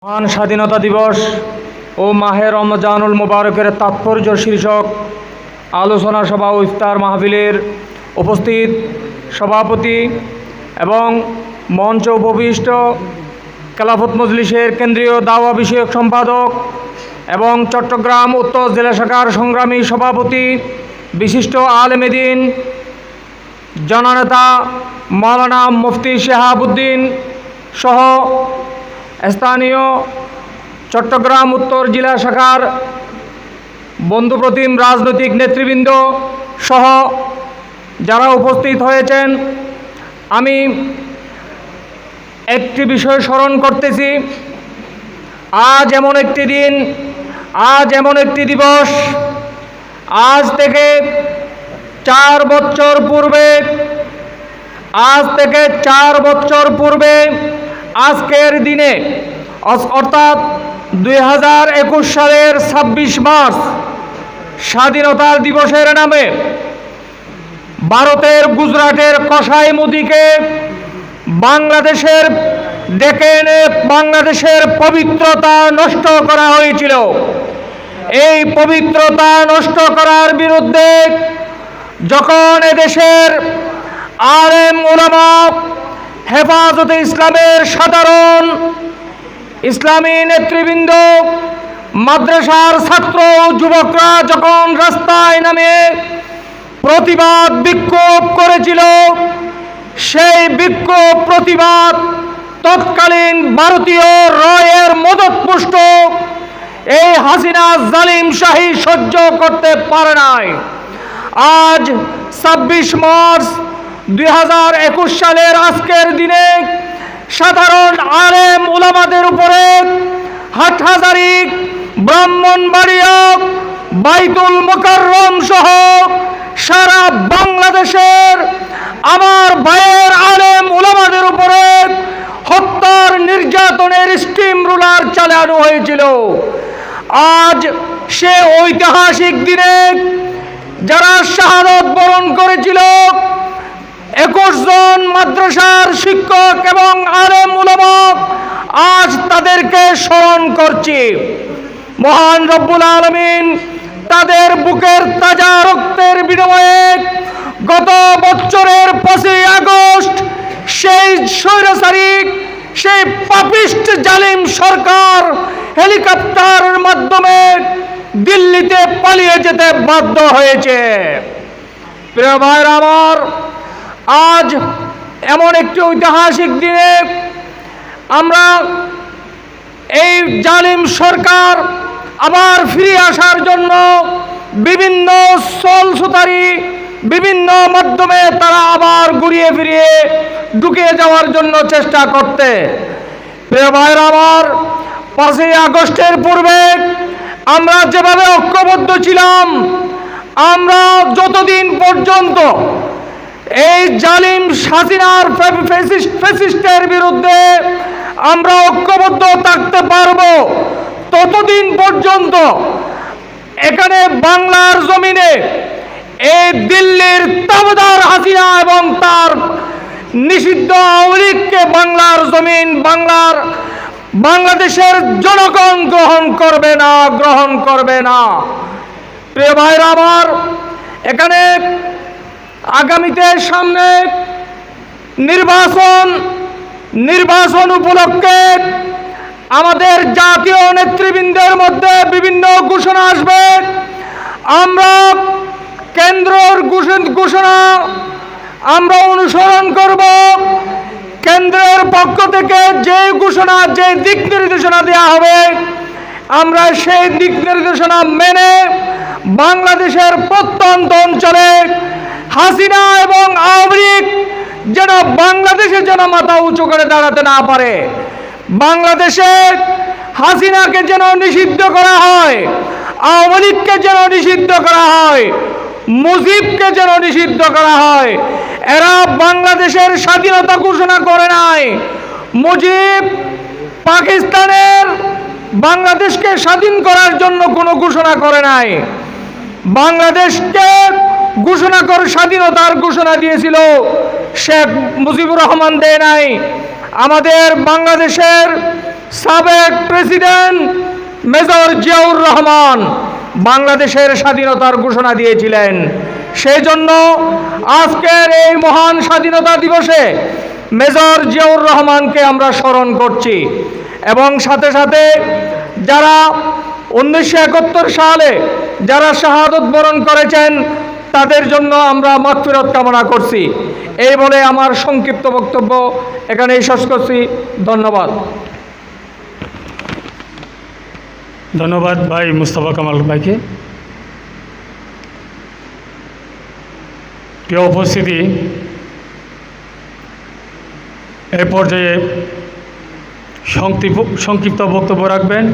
মহান স্বাধীনতা দিবস ও মাহে রমজানুল মুবারকের তাৎপর্য শীর্ষক আলোচনা সভা ও ইফতার মাহফিলের উপস্থিত সভাপতি এবং মঞ্চ উপবিষ্ট খেলাফত মজলিসের কেন্দ্রীয় দাওয়া বিষয়ক সম্পাদক এবং চট্টগ্রাম উত্তর জেলা শাখার সংগ্রামী সভাপতি বিশিষ্ট আলেমে দ্বীন জননেতা মাওলানা মুফতি শিহাবুদ্দিন সহ স্থানীয় চট্টগ্রাম উত্তর জেলা শাখার বন্ধুপ্রতিম রাজনৈতিক নেতৃবৃন্দ সহ যারা উপস্থিত হয়েছেন, আমি একটি বিষয় স্মরণ করতেছি। আজ এমন একটি দিন, আজ এমন একটি দিবস, আজ থেকে 4 বছর পূর্বে, আজকের দিনে অর্থাৎ 2021 সালের 26 মার্চ স্বাধীনতার দিবসের নামে ভারতের গুজরাটের কসাই মোদিকে বাংলাদেশের ডেকে এনে বাংলাদেশের পবিত্রতা নষ্ট করা হয়েছিল। এই পবিত্রতা নষ্ট করার বিরুদ্ধে যখন এদেশের আলেম উলামা, হেফাজতে ইসলামের সাধারণ ইসলামী নেতৃবৃন্দ, মাদ্রাসার ছাত্র যুবকরা যখন রাস্তায় নামে প্রতিবাদ বিক্ষোভ করেছিল, সেই বিক্ষোভ প্রতিবাদ তৎকালীন ভারতীয় রয়ের মদতপুষ্ট এই হাসিনা জালিম শাহী সহ্য করতে পারে নাই। আজ 26 মার্চ 2021 সালের আজকের দিনে সাধারণ আলেম উলামাদের উপরে হাটহাজারী, ব্রাহ্মণবাড়িয়া, বাইতুল মোকাররম সহ সারা বাংলাদেশের আমার ভাইয়ের আলেম উলামাদের উপরে হত্যার নির্যাতনের স্টিম রুলার চালানো হয়েছিল। আজ সে ঐতিহাসিক দিনে যারা শাহাদত বরণ করেছিল 21 জন মাদ্রাসার শিক্ষক এবং আলেম উলামা, আজ তাদেরকে স্মরণ করছি। মহান রব্বুল আলামিন তাদের বুকের তাজা রক্তের বিনিময়ে গত বছরের 25 আগস্ট সেই স্বৈরাচারী, সেই পাপিষ্ট জালিম সরকার হেলিকপ্টারের মাধ্যমে দিল্লিতে পালিয়ে যেতে বাধ্য হয়েছে। প্রিয় ভাইরা আমার, আজ এমন একটি ঐতিহাসিক দিনে আমরা এই জালিম সরকার আবার ফিরে আসার জন্য বিভিন্ন ছলছুতারি, বিভিন্ন মাধ্যমে তারা আবার ঘুরিয়ে ফিরিয়ে ঢুকিয়ে যাওয়ার জন্য চেষ্টা করতে। প্রিয় ভাইরা আমার, 5 আগস্টের পূর্বে আমরা যেভাবে ঐক্যবদ্ধ ছিলাম, আমরা যতদিন পর্যন্ত এই জালিম হাসিনার ফ্যাসিস্টের বিরুদ্ধে আমরা ঐক্যবদ্ধ থাকতে পারবো, ততদিন পর্যন্ত এখানে বাংলার জমিনে এই দিল্লির তাবেদার হাসিনা এবং তার নিষিদ্ধ আওয়ামী লীগকে বাংলার জমিন, বাংলাদেশের জনগণ গ্রহণ করবে না। প্রিয় ভাইরা আমার, এখানে আগামীতে সামনে নির্বাচন উপলক্ষে আমাদের জাতীয় নেতৃবৃন্দের মধ্যে বিভিন্ন ঘোষণা আসবে। আমরা কেন্দ্রের ঘোষণা আমরা অনুসরণ করব। কেন্দ্রের পক্ষ থেকে যে ঘোষণা, যে দিক নির্দেশনা দেওয়া হবে, আমরা সেই দিক নির্দেশনা মেনে বাংলাদেশের প্রত্যন্ত অঞ্চলে হাসিনা এবং আওয়ামী লীগ যেন বাংলাদেশের জন্য মাথা উঁচু করে দাঁড়াতে না পারে, বাংলাদেশে হাসিনাকে যেন নিষিদ্ধ করা হয়, আওয়ামী লীগকে যেন নিষিদ্ধ করা হয়, মুজিবকে যেন নিষিদ্ধ করা হয়। এরা বাংলাদেশের স্বাধীনতা ঘোষণা করে নাই। মুজিব পাকিস্তানের বাংলাদেশকে স্বাধীন করার জন্য কোনো ঘোষণা করে নাই। বাংলাদেশকে স্বাধীনতার ঘোষণা দিয়েছিল শেখ মুজিবুর রহমান, দেয় নাই। আমাদের বাংলাদেশের সাবেক প্রেসিডেন্ট মেজর জিয়াউর রহমান বাংলাদেশের স্বাধীনতার ঘোষণা দিয়েছিলেন। সেই জন্য আজকের এই মহান স্বাধীনতা দিবসে মেজর জিয়াউর রহমানকে আমরা স্মরণ করছি এবং সাথে সাথে যারা 1971 সালে যারা শাহাদত বরণ করেছেন তাদের জন্য আমরা মাগফিরাত কামনা করছি। এই বলে আমার সংক্ষিপ্ত বক্তব্য এখানেই শেষ করছি। ধন্যবাদ। ধন্যবাদ ভাই মুস্তফা কামাল ভাইকে। প্রিয় উপস্থিতি, এই পর্যায়ে সংক্ষিপ্ত বক্তব্য রাখবেন